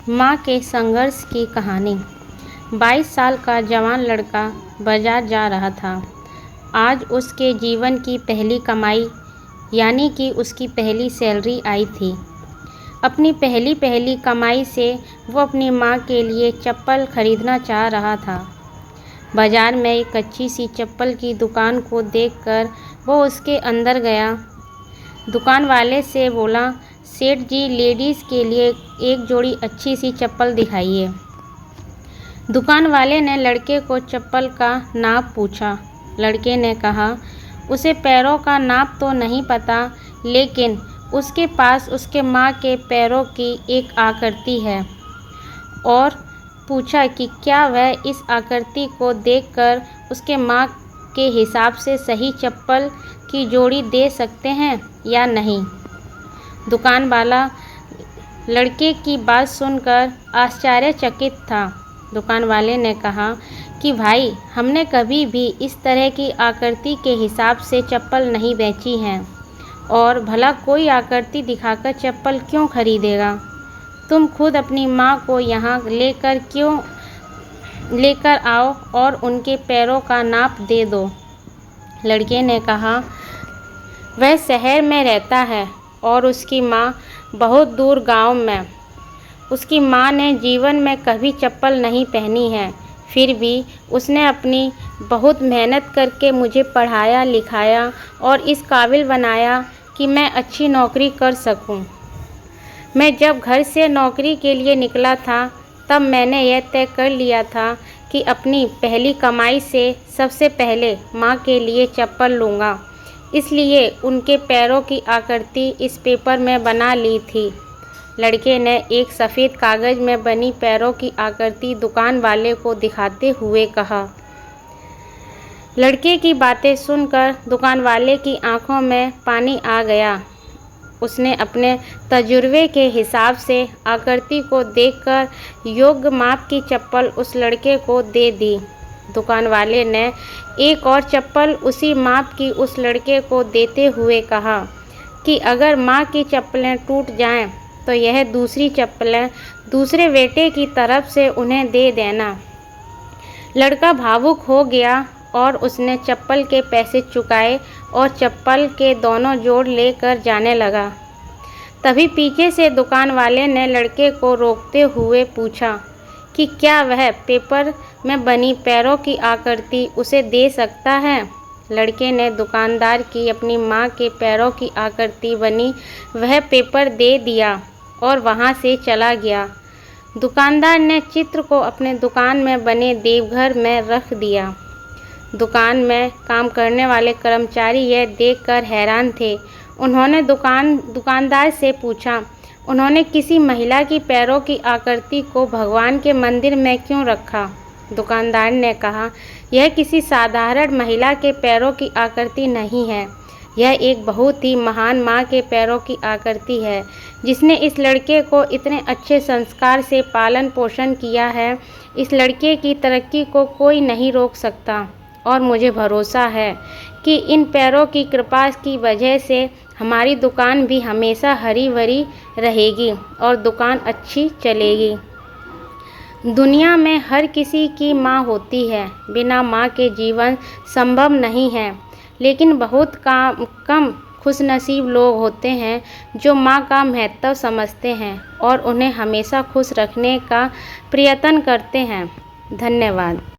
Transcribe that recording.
माँ के संघर्ष की कहानी। 22 साल का जवान लड़का बाजार जा रहा था। आज उसके जीवन की पहली कमाई यानी कि उसकी पहली सैलरी आई थी। अपनी पहली कमाई से वो अपनी माँ के लिए चप्पल खरीदना चाह रहा था। बाजार में एक अच्छी सी चप्पल की दुकान को देखकर वो उसके अंदर गया। दुकान वाले से बोला, सेठ जी, लेडीज़ के लिए एक जोड़ी अच्छी सी चप्पल दिखाइए। दुकान वाले ने लड़के को चप्पल का नाप पूछा। लड़के ने कहा, उसे पैरों का नाप तो नहीं पता, लेकिन उसके पास उसके माँ के पैरों की एक आकृति है, और पूछा कि क्या वह इस आकृति को देखकर उसके माँ के हिसाब से सही चप्पल की जोड़ी दे सकते हैं या नहीं। दुकान वाला लड़के की बात सुनकर आश्चर्यचकित था। दुकान वाले ने कहा कि भाई, हमने कभी भी इस तरह की आकृति के हिसाब से चप्पल नहीं बेची हैं, और भला कोई आकृति दिखाकर चप्पल क्यों खरीदेगा। तुम खुद अपनी माँ को यहाँ लेकर आओ और उनके पैरों का नाप दे दो। लड़के ने कहा, वह शहर में रहता है और उसकी माँ बहुत दूर गांव में। उसकी माँ ने जीवन में कभी चप्पल नहीं पहनी है, फिर भी उसने अपनी बहुत मेहनत करके मुझे पढ़ाया लिखाया और इस काबिल बनाया कि मैं अच्छी नौकरी कर सकूं। मैं जब घर से नौकरी के लिए निकला था, तब मैंने यह तय कर लिया था कि अपनी पहली कमाई से सबसे पहले माँ के लिए चप्पल लूँगा। इसलिए उनके पैरों की आकृति इस पेपर में बना ली थी। लड़के ने एक सफ़ेद कागज़ में बनी पैरों की आकृति दुकान वाले को दिखाते हुए कहा। लड़के की बातें सुनकर दुकान वाले की आंखों में पानी आ गया। उसने अपने तजुर्बे के हिसाब से आकृति को देखकर योग्य माप की चप्पल उस लड़के को दे दी। दुकान वाले ने एक और चप्पल उसी माप की उस लड़के को देते हुए कहा कि अगर माँ की चप्पलें टूट जाएं, तो यह दूसरी चप्पलें दूसरे बेटे की तरफ से उन्हें दे देना। लड़का भावुक हो गया और उसने चप्पल के पैसे चुकाए और चप्पल के दोनों जोड़ लेकर जाने लगा। तभी पीछे से दुकान वाले ने लड़के को रोकते हुए पूछा कि क्या वह पेपर में बनी पैरों की आकृति उसे दे सकता है। लड़के ने दुकानदार की अपनी माँ के पैरों की आकृति बनी वह पेपर दे दिया और वहाँ से चला गया। दुकानदार ने चित्र को अपने दुकान में बने देवघर में रख दिया। दुकान में काम करने वाले कर्मचारी यह देखकर हैरान थे। उन्होंने दुकानदार से पूछा, उन्होंने किसी महिला की पैरों की आकृति को भगवान के मंदिर में क्यों रखा। दुकानदार ने कहा, यह किसी साधारण महिला के पैरों की आकृति नहीं है, यह एक बहुत ही महान माँ के पैरों की आकृति है, जिसने इस लड़के को इतने अच्छे संस्कार से पालन पोषण किया है। इस लड़के की तरक्की को कोई नहीं रोक सकता, और मुझे भरोसा है कि इन पैरों की कृपा की वजह से हमारी दुकान भी हमेशा हरी भरी रहेगी और दुकान अच्छी चलेगी। दुनिया में हर किसी की माँ होती है, बिना माँ के जीवन संभव नहीं है, लेकिन बहुत कम खुशनसीब लोग होते हैं जो माँ का महत्व समझते हैं और उन्हें हमेशा खुश रखने का प्रयत्न करते हैं। धन्यवाद।